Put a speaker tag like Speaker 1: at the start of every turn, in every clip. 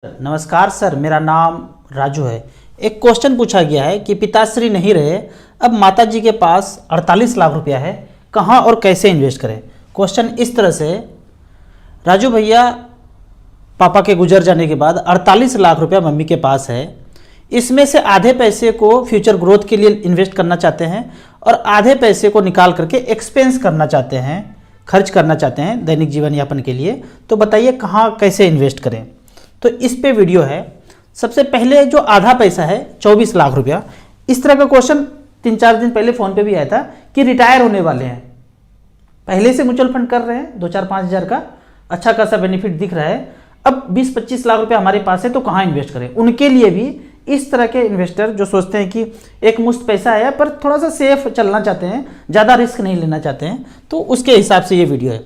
Speaker 1: नमस्कार सर, मेरा नाम राजू है। एक क्वेश्चन पूछा गया है कि पिताश्री नहीं रहे, अब माताजी के पास 48 लाख रुपया है, कहाँ और कैसे इन्वेस्ट करें। क्वेश्चन इस तरह से, राजू भैया पापा के गुजर जाने के बाद 48 लाख रुपया मम्मी के पास है। इसमें से आधे पैसे को फ्यूचर ग्रोथ के लिए इन्वेस्ट करना चाहते हैं और आधे पैसे को निकाल करके एक्सपेंस करना चाहते हैं, खर्च करना चाहते हैं दैनिक जीवन यापन के लिए। तो बताइए कहाँ कैसे इन्वेस्ट करें। तो इस पे वीडियो है। सबसे पहले जो आधा पैसा है 24 लाख रुपया, इस तरह का क्वेश्चन 3-4 दिन पहले फ़ोन पे भी आया था कि रिटायर होने वाले हैं, पहले से म्यूचुअल फंड कर रहे हैं, 2-4-5 हज़ार का अच्छा खासा बेनिफिट दिख रहा है, अब 20-25 लाख रुपया हमारे पास है तो कहाँ इन्वेस्ट करें। उनके लिए भी इस तरह के इन्वेस्टर जो सोचते हैं कि एक मुश्त पैसा है पर थोड़ा सा सेफ चलना चाहते हैं, ज़्यादा रिस्क नहीं लेना चाहते हैं, तो उसके हिसाब से ये वीडियो है।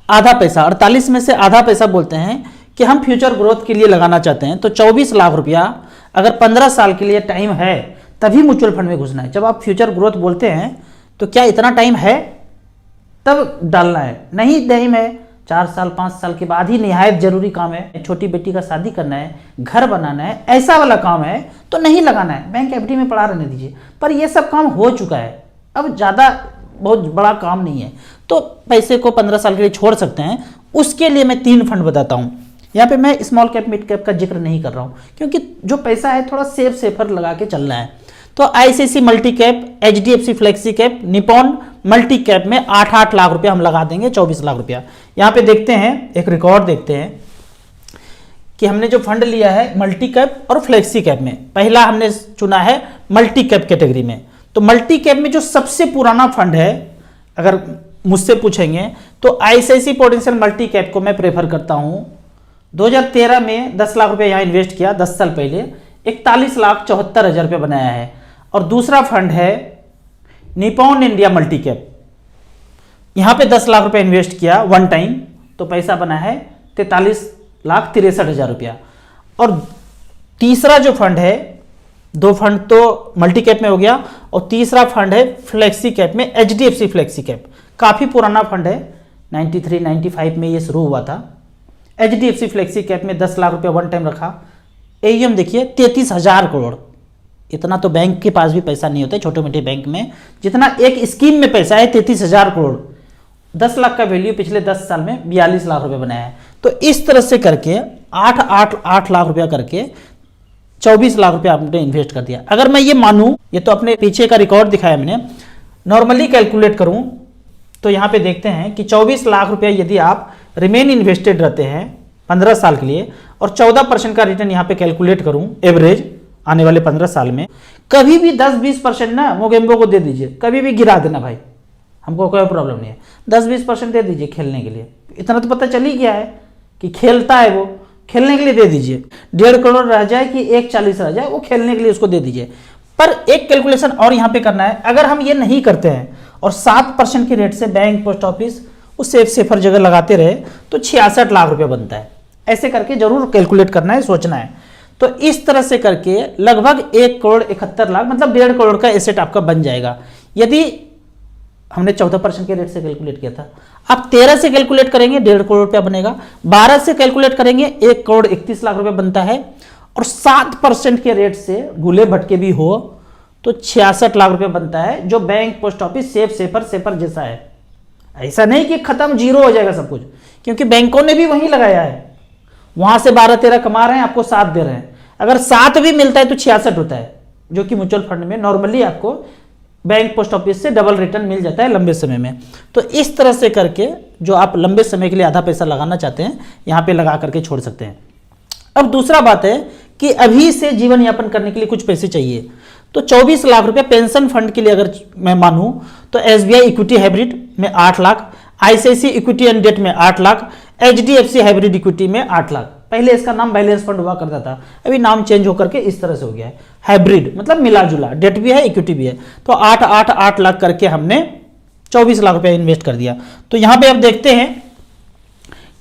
Speaker 1: आधा पैसा 48 में से आधा पैसा बोलते हैं कि हम फ्यूचर ग्रोथ के लिए लगाना चाहते हैं, तो 24 लाख रुपया अगर 15 साल के लिए टाइम है तभी म्यूचुअल फंड में घुसना है। जब आप फ्यूचर ग्रोथ बोलते हैं तो क्या इतना टाइम है तब डालना है? नहीं टाइम है, 4 साल 5 साल के बाद ही निहायत जरूरी काम है, छोटी बेटी का शादी करना है, घर बनाना है, ऐसा वाला काम है तो नहीं लगाना है, बैंक एफडी में पड़ा रहने दीजिए। पर ये सब काम हो चुका है, अब ज़्यादा बहुत बड़ा काम नहीं है, तो पैसे को 15 साल के लिए छोड़ सकते हैं। उसके लिए मैं 3 फंड बताता हूँ। यहाँ पे मैं स्मॉल कैप मिड कैप का जिक्र नहीं कर रहा हूँ क्योंकि जो पैसा है थोड़ा सेफर लगा के चलना है। तो ICICI multi cap, HDFC flexi cap, Nippon multi cap में 8-8 लाख रुपया हम लगा देंगे, 24 लाख रुपया। यहाँ पे देखते हैं, एक रिकॉर्ड देखते हैं कि हमने जो फंड लिया है मल्टी कैप और फ्लेक्सी कैप में, पहला हमने चुना है मल्टी कैप कैटेगरी में। तो मल्टी कैप में जो सबसे पुराना फंड है, अगर मुझसे पूछेंगे तो आईसीआईसीआई प्रूडेंशियल मल्टी कैप को मैं प्रेफर करता हूँ। 2013 में 10 लाख रुपया यहाँ इन्वेस्ट किया, 10 साल पहले 41,74,000 रुपया बनाया है। और दूसरा फंड है निपॉन इंडिया मल्टी कैप, यहाँ पे 10 लाख रुपया इन्वेस्ट किया वन टाइम, तो पैसा बना है 43,63,000 रुपया। और तीसरा जो फंड है, 2 फंड तो मल्टी कैप में हो गया, और तीसरा फंड है फ्लेक्सी कैप में, एचडीएफसी फ्लेक्सी कैप। काफ़ी पुराना फंड है, 93-95 में ये शुरू हुआ था। एचडीएफसी फ्लेक्सी कैप में 10 लाख रुपया वन टाइम रखा। एयूएम देखिए 33,000 करोड़। इतना तो बैंक के पास भी पैसा नहीं होता है, छोटे मोटे बैंक में जितना एक स्कीम में पैसा है 33,000 करोड़। 10 लाख का वैल्यू पिछले 10 साल में 42 लाख रुपया बनाया है। तो इस तरह से करके 8 लाख रुपया करके 24 लाख रुपया आपने इन्वेस्ट कर दिया। अगर मैं ये मानूं, ये तो अपने पीछे का रिकॉर्ड दिखाया मैंने, नॉर्मली कैलकुलेट करूं तो यहाँ पे देखते हैं कि 24 लाख रुपया यदि आप रिमेन इन्वेस्टेड रहते हैं 15 साल के लिए और 14% का रिटर्न यहाँ पे कैलकुलेट करूं एवरेज आने वाले 15 साल में, कभी भी 10-20% ना मोगेम्बो को दे दीजिए, कभी भी गिरा देना भाई, हमको कोई प्रॉब्लम नहीं है। 10-20% दे दीजिए खेलने के लिए, इतना तो पता चल ही गया है कि खेलता है वो, खेलने के लिए दे दीजिए। 1.5 करोड़ रह जाए कि 1,40 रह जाए, वो खेलने के लिए उसको दे दीजिए। पर एक कैलकुलेशन और यहाँ पे करना है, अगर हम ये नहीं करते हैं और 7% की रेट से बैंक, पोस्ट ऑफिस उस सेफर जगह लगाते रहे तो 66 लाख रुपया बनता है। ऐसे करके जरूर कैलकुलेट करना है, सोचना है। तो इस तरह से करके लगभग 1,71,00,000 मतलब 1.5 करोड़ का एसेट आपका बन जाएगा। यदि हमने 14% के रेट से कैलकुलेट किया था, आप 13 से कैलकुलेट करेंगे 1.5 करोड़ रुपया बनेगा, 12 से कैलकुलेट करेंगे 1,31,00,000 रुपया बनता है, और 7% के रेट से भूले भटके भी हो तो 66 लाख रुपया बनता है, जो बैंक, पोस्ट ऑफिस सेफर जैसा है। ऐसा नहीं कि खत्म जीरो हो जाएगा सब कुछ, क्योंकि बैंकों ने भी वहीं लगाया है, वहां से 12-13 कमा रहे हैं, आपको 7 दे रहे हैं। अगर 7 भी मिलता है तो 66 होता है, जो कि म्यूचुअल फंड में नॉर्मली आपको बैंक, पोस्ट ऑफिस से डबल रिटर्न मिल जाता है लंबे समय में। तो इस तरह से करके जो आप लंबे समय के लिए आधा पैसा लगाना चाहते हैं, यहाँ पे लगा करके छोड़ सकते हैं। अब दूसरा बात है कि अभी से जीवन यापन करने के लिए कुछ पैसे चाहिए, तो 24 लाख रुपया पेंशन फंड के लिए अगर मैं मानूं तो एसबीआई इक्विटी हाइब्रिड में 8 lakh, ICICI equity and debt में 8 लाख, एचडीएफसी हाइब्रिड इक्विटी में 8 लाख। पहले इसका नाम बैलेंस फंड हुआ करता था, अभी नाम चेंज होकर के इस तरह से हो गया है हाइब्रिड, मतलब मिला जुला, डेट भी है इक्विटी भी है। तो 8 लाख करके हमने 24 लाख रुपया इन्वेस्ट कर दिया। तो यहाँ पे अब देखते हैं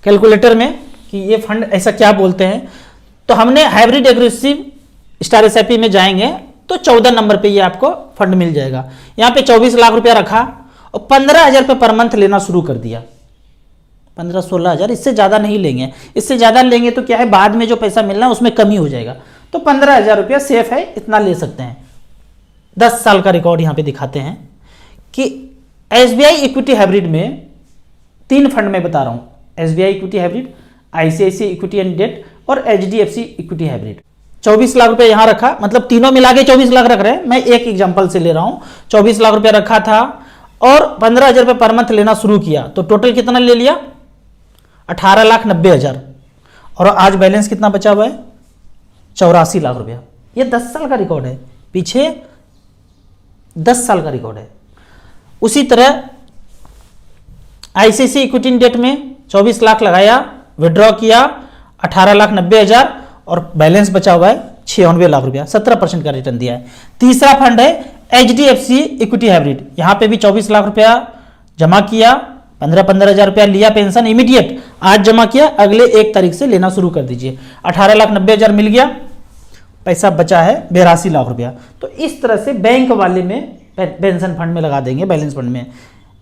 Speaker 1: कैलकुलेटर में कि ये फंड ऐसा क्या बोलते हैं। तो हमने हाइब्रिड एग्रेसिव स्टार एसआईपी में जाएंगे तो 14 नंबर पे ये आपको फंड मिल जाएगा। यहाँ पे 24 लाख रुपया रखा और 15,000 रुपये पर मंथ लेना शुरू कर दिया। 15-16 हज़ार, इससे ज़्यादा नहीं लेंगे। इससे ज़्यादा लेंगे तो क्या है, बाद में जो पैसा मिलना है उसमें कमी हो जाएगा। तो 15,000 रुपया सेफ है, इतना ले सकते हैं। 10 साल का रिकॉर्ड यहाँ पे दिखाते हैं कि SBI इक्विटी हाइब्रिड में 3 फंड में बता रहा हूँ, SBI equity hybrid, ICICI equity and debt और HDFC इक्विटी हाइब्रिड। 24 लाख रुपए यहाँ रखा, मतलब तीनों मिला के 24 लाख रख रहे हैं, मैं एक एग्जांपल से ले रहा हूँ। 24 लाख रुपया रखा था और 15,000 रुपये पर मंथ लेना शुरू किया, तो टोटल कितना ले लिया, 18,90,000। और आज बैलेंस कितना बचा हुआ है, 84 लाख रुपया। ये 10 साल का रिकॉर्ड है, पीछे 10 साल का रिकॉर्ड है। उसी तरह ICICI इक्विटी डेट में 24 लाख लगाया, विड्रॉ किया 18,90,000 और बैलेंस बचा हुआ है 96 लाख रुपया, 17% का रिटर्न दिया है। तीसरा फंड है HDFC इक्विटी हाइब्रिड, यहाँ पे भी 24 लाख रुपया जमा किया, 15,000 रुपया लिया पेंशन इमीडिएट, आज जमा किया, अगले 1 तारीख से लेना शुरू कर दीजिए। 18,90,000 मिल गया, पैसा बचा है 82 लाख रुपया। तो इस तरह से बैंक वाले में पेंशन फंड में लगा देंगे, बैलेंस फंड में,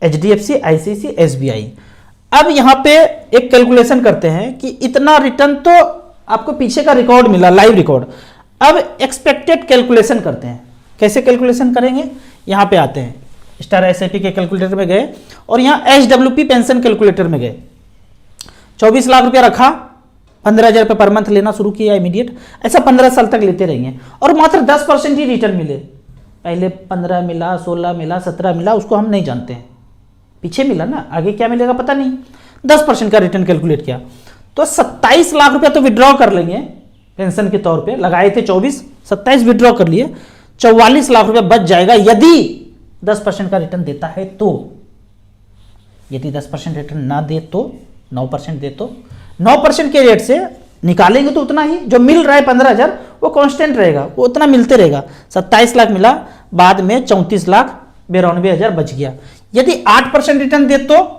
Speaker 1: HDFC, ICICI, SBI। अब यहाँ पे एक कैलकुलेशन करते हैं कि इतना रिटर्न तो आपको पीछे का रिकॉर्ड मिला, लाइव रिकॉर्ड। अब एक्सपेक्टेड कैलकुलेशन करते हैं, कैसे कैलकुलेशन करेंगे, यहाँ पे आते हैं, स्टार SIP के कैलकुलेटर में गए और यहाँ HWP पेंशन कैलकुलेटर में गए। 24 लाख रुपया रखा, 15,000 रुपये पर मंथ लेना शुरू किया इमीडिएट, ऐसा 15 साल तक लेते रहेंगे और मात्र 10% ही रिटर्न मिले। पहले 15 मिला, 16 मिला, 17 मिला, उसको हम नहीं जानते हैं, पीछे मिला ना, आगे क्या मिलेगा पता नहीं। 10% का रिटर्न कैलकुलेट किया तो 27 लाख रुपया तो विड्रॉ कर लेंगे पेंशन के तौर पे, लगाए थे 24, 27 विड्रॉ कर लिए, 44 लाख रुपया बच जाएगा यदि 10% का रिटर्न देता है तो। यदि 10% रिटर्न ना दे तो 9% दे तो 9% के रेट से निकालेंगे तो उतना ही जो मिल रहा है 15,000 वो कांस्टेंट रहेगा, वो उतना मिलते रहेगा। 27 लाख मिला, बाद में 34,92,000 बच गया। यदि 8% रिटर्न दे तो,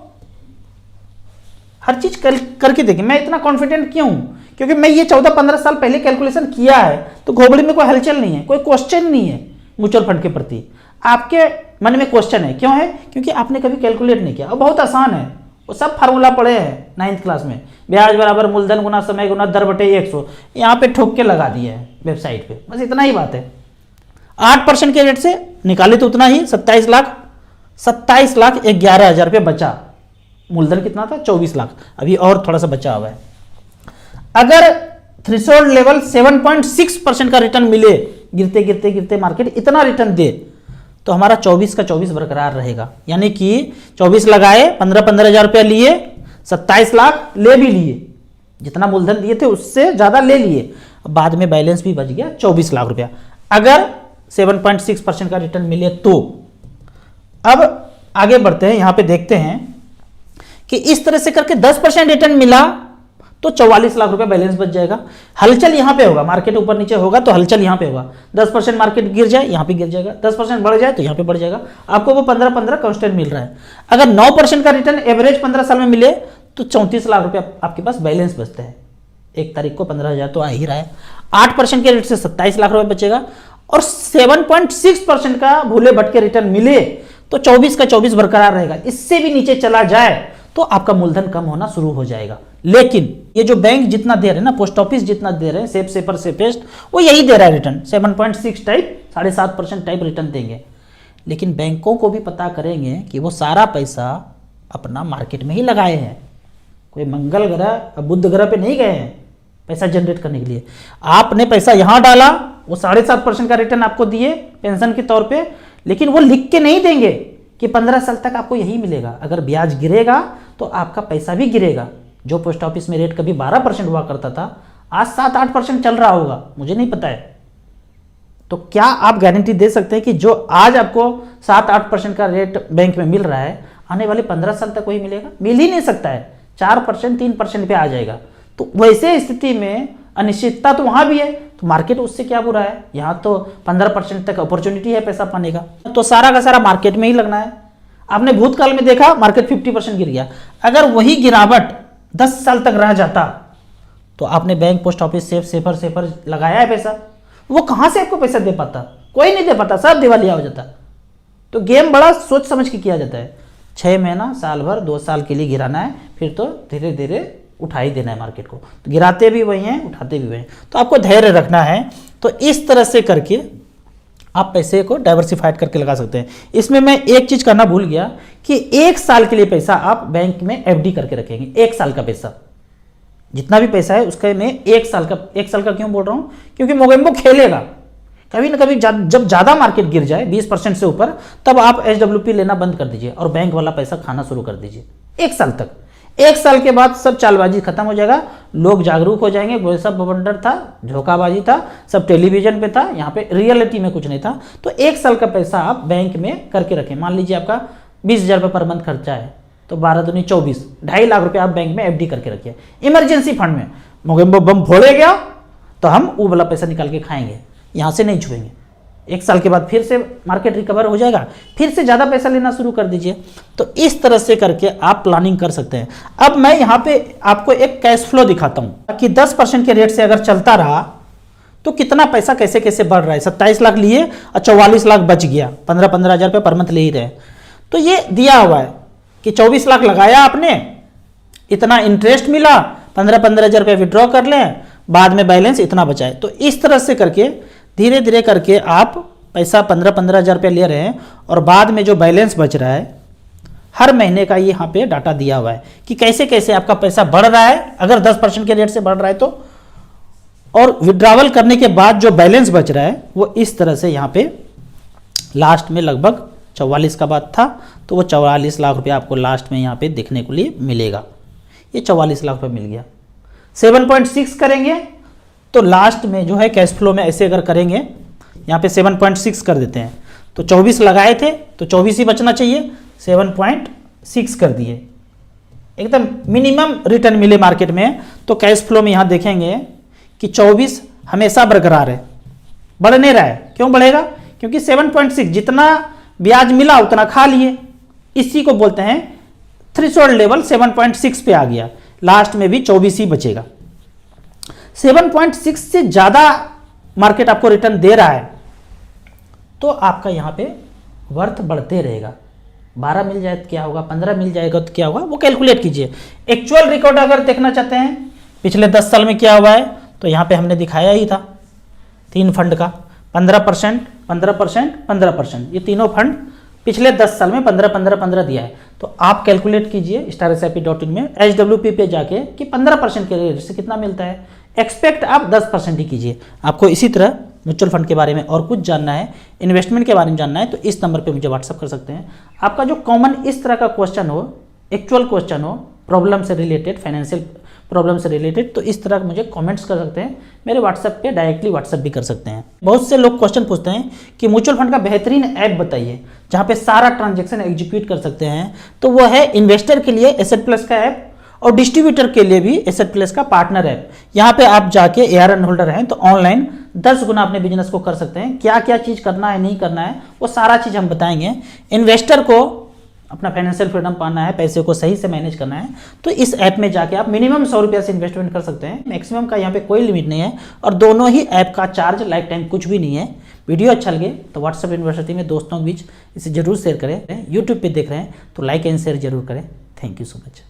Speaker 1: हर चीज करके देखिए। मैं इतना कॉन्फिडेंट क्यों हूं, क्योंकि मैं ये 14-15 साल पहले कैलकुलेशन किया है, तो घोबड़ी में कोई हलचल नहीं है, कोई क्वेश्चन नहीं है म्यूचुअल फंड के प्रति। आपके मन में क्वेश्चन है, क्यों है, क्योंकि आपने कभी कैलकुलेट नहीं किया। और बहुत आसान है, वो सब फार्मूला पढ़े हैं 9th क्लास में, ब्याज बराबर मूलधन गुना समय गुना दर बटे 100, यहाँ पे ठोक के लगा दिया है वेबसाइट पे, बस इतना ही बात है। 8% के रेट से निकाले तो उतना ही, 27,11,000 रुपये बचा। मूलधन कितना था, 24 लाख, अभी और थोड़ा सा बचा हुआ है। अगर थ्रेशोल्ड लेवल 7.6% का रिटर्न मिले, गिरते गिरते गिरते मार्केट इतना रिटर्न दे, तो हमारा 24 का 24 बरकरार रहेगा। यानी कि 24 लगाए, 15,000 रुपया लिए, 27 लाख ले भी लिए, जितना मूलधन दिए थे उससे ज्यादा ले लिए, बाद में बैलेंस भी बच गया 24 लाख रुपया। अगर 7.6% का रिटर्न मिले तो। अब आगे बढ़ते हैं, यहां पे देखते हैं कि इस तरह से करके 10% रिटर्न मिला तो 44 लाख रुपया बैलेंस बच जाएगा। हलचल यहां पे होगा, मार्केट ऊपर नीचे होगा तो हलचल यहां पे होगा। 10% मार्केट गिर जाए, यहां पे गिर जाएगा, 10% बढ़ जाए तो यहां पे बढ़ जाएगा। आपको वो 15-15 कांस्टेंट मिल रहा है। अगर 9% का रिटर्न एवरेज 15 साल में मिले तो 34 लाख रुपया आपके पास बैलेंस बचता है। 1 तारीख को 15,000 तो आ ही रहा है। 8% के रेट से 27 लाख रुपया बचेगा और 7.6% का भूले भटके रिटर्न मिले तो 24 का 24 बरकरार रहेगा। इससे भी नीचे चला जाए तो आपका मूलधन कम होना शुरू हो जाएगा। लेकिन ये जो बैंक जितना दे रहे हैं ना, पोस्ट ऑफिस जितना दे रहे हैं, सेफ सेपर सेफेस्ट, वो यही दे रहा है रिटर्न, 7.6 टाइप, 7.5% टाइप रिटर्न देंगे। लेकिन बैंकों को भी पता करेंगे कि वो सारा पैसा अपना मार्केट में ही लगाए हैं, कोई मंगल ग्रह बुध ग्रह पे नहीं गए हैं पैसा जनरेट करने के लिए। आपने पैसा यहां डाला, वो 7.5% का रिटर्न आपको दिए पेंशन के तौर पे, लेकिन वो लिख के नहीं देंगे कि 15 साल तक आपको यही मिलेगा। अगर ब्याज गिरेगा तो आपका पैसा भी गिरेगा। जो पोस्ट ऑफिस में रेट कभी 12% हुआ करता था, आज 7-8% चल रहा होगा, मुझे नहीं पता है। तो क्या आप गारंटी दे सकते हैं कि जो आज आपको 7-8% का रेट बैंक में मिल रहा है, आने वाले 15 साल तक वही मिलेगा? मिल ही नहीं सकता है, 4%, 3% पे आ जाएगा। तो वैसे स्थिति में अनिश्चितता तो वहां भी है, तो मार्केट उससे क्या बुरा है? यहां तो 15% तक अपॉर्चुनिटी है पैसा पाने का, तो सारा का सारा मार्केट में ही लगना है। आपने भूतकाल में देखा मार्केट 50% गिर गया, अगर वही गिरावट 10 साल तक रह जाता तो आपने बैंक, पोस्ट ऑफिस, सेफर लगाया है पैसा, वो कहां से आपको पैसा दे पाता? कोई नहीं दे पाता, सब दिवालिया हो जाता। तो गेम बड़ा सोच समझ के किया जाता है। 6 महीना, साल भर, 2 साल के लिए गिराना है, फिर तो धीरे धीरे उठा ही देना है मार्केट को। तो गिराते भी वही हैं, उठाते भी वही हैं, तो आपको धैर्य रखना है। तो इस तरह से करके आप पैसे को डाइवर्सिफाइड करके लगा सकते हैं। इसमें मैं एक चीज करना भूल गया कि 1 साल के लिए पैसा आप बैंक में एफडी करके रखेंगे। 1 साल का पैसा, जितना भी पैसा है उसका मैं 1 साल का क्यों बोल रहा हूं, क्योंकि मोगेम्बो खेलेगा कभी ना कभी। जब ज्यादा मार्केट गिर जाए 20% से ऊपर, तब आप एचडब्ल्यूपी लेना बंद कर दीजिए और बैंक वाला पैसा खाना शुरू कर दीजिए 1 साल तक। 1 साल के बाद सब चालबाजी खत्म हो जाएगा, लोग जागरूक हो जाएंगे, वो सब बवंडर था, झोंकाबाजी था, सब टेलीविजन पे था, यहाँ पे रियलिटी में कुछ नहीं था। तो 1 साल का पैसा आप बैंक में करके रखें। मान लीजिए आपका 20,000 रुपये पर मंथ खर्चा है, तो 12 दूनी 24, 2.5 लाख रुपये आप बैंक में एफडी करके रखिए। इमरजेंसी फंड में मोगेम्बो बम फोड़े गया तो हम वो वाला पैसा निकाल के खाएंगे, यहाँ से नहीं छुएंगे। 1 साल के बाद फिर से मार्केट रिकवर हो जाएगा, फिर से ज़्यादा पैसा लेना शुरू कर दीजिए। तो इस तरह से करके आप प्लानिंग कर सकते हैं। अब मैं यहाँ पे आपको एक कैश फ्लो दिखाता हूँ कि 10% के रेट से अगर चलता रहा तो कितना पैसा कैसे कैसे बढ़ रहा है। 27 लाख लिए और 44 लाख बच गया, 15-15 हज़ार रुपये पर मंथ ले ही रहे। तो ये दिया हुआ है कि 24 लाख लगाया आपने, इतना इंटरेस्ट मिला, 15-15 हज़ार रुपये विड्रॉ कर लें, बाद में बैलेंस इतना बचाए। तो इस तरह से करके धीरे धीरे करके आप पैसा 15-15 हज़ार रुपये ले रहे हैं और बाद में जो बैलेंस बच रहा है हर महीने का यहाँ पे डाटा दिया हुआ है कि कैसे कैसे आपका पैसा बढ़ रहा है, अगर 10% के रेट से बढ़ रहा है तो, और विड्रावल करने के बाद जो बैलेंस बच रहा है वो इस तरह से यहाँ पे लास्ट में लगभग 44 का बात था, तो वो 44 लाख रुपया आपको लास्ट में यहाँ पे देखने को लिए मिलेगा। ये 44 लाख रुपये मिल गया। 7.6 करेंगे तो लास्ट में जो है कैश फ्लो में ऐसे अगर करेंगे, यहाँ पे 7.6 कर देते हैं, तो 24 लगाए थे तो 24 ही बचना चाहिए, 7.6 कर दिए, एकदम मिनिमम रिटर्न मिले मार्केट में। तो कैश फ्लो में यहाँ देखेंगे कि 24 हमेशा बरकरार है, बढ़ नहीं रहा है। क्यों बढ़ेगा? क्योंकि 7.6 जितना ब्याज मिला उतना खा लिए, इसी को बोलते हैं थ्रेशोल्ड लेवल 7.6 पे आ गया, लास्ट में भी 24 ही बचेगा। 7.6 से ज्यादा मार्केट आपको रिटर्न दे रहा है तो आपका यहां पे वर्थ बढ़ते रहेगा। 12 मिल जाए तो क्या होगा, 15 मिल जाएगा तो क्या होगा, वो कैलकुलेट कीजिए। एक्चुअल रिकॉर्ड अगर देखना चाहते हैं पिछले 10 साल में क्या हुआ है, तो यहां पे हमने दिखाया ही था 3 फंड का 15%, 15%, 15%, ये तीनों फंड पिछले 10 साल में 15-15-15 दिया है। तो आप कैलकुलेट कीजिए StarSIP.in में HWP पे जाके कि 15% के रेट से कितना मिलता है। एक्सपेक्ट आप 10% ही कीजिए। आपको इसी तरह म्यूचुअल फंड के बारे में और कुछ जानना है, इन्वेस्टमेंट के बारे में जानना है, तो इस नंबर पे मुझे व्हाट्सअप कर सकते हैं। आपका जो कॉमन इस तरह का क्वेश्चन हो, एक्चुअल क्वेश्चन हो, प्रॉब्लम से रिलेटेड, फाइनेंशियल प्रॉब्लम से रिलेटेड, तो इस तरह मुझे कमेंट्स कर सकते हैं। मेरे व्हाट्सएप पे डायरेक्टली व्हाट्सएप भी कर सकते हैं। बहुत से लोग क्वेश्चन पूछते हैं कि म्यूचुअल फंड का बेहतरीन ऐप बताइए जहाँ पे सारा ट्रांजैक्शन एग्जीक्यूट कर सकते हैं। तो वो है इन्वेस्टर के लिए एसेट प्लस का ऐप और डिस्ट्रीब्यूटर के लिए भी एसेट प्लस का पार्टनर ऐप। यहाँ पे आप जाके ARN होल्डर हैं तो ऑनलाइन 10 गुना अपने बिजनेस को कर सकते हैं। क्या क्या चीज़ करना है, नहीं करना है, वो सारा चीज़ हम बताएंगे। इन्वेस्टर को अपना फाइनेंशियल फ्रीडम पाना है, पैसे को सही से मैनेज करना है, तो इस ऐप में जाके आप मिनिमम 100 रुपये से इन्वेस्टमेंट कर सकते हैं। मैक्सिमम का यहाँ पे कोई लिमिट नहीं है और दोनों ही ऐप का चार्ज लाइफ टाइम कुछ भी नहीं है। वीडियो अच्छा लगे तो व्हाट्सएप यूनिवर्सिटी में दोस्तों के बीच इसे जरूर शेयर करें। यूट्यूब पे देख रहे हैं तो लाइक एंड शेयर जरूर करें। Thank you so much.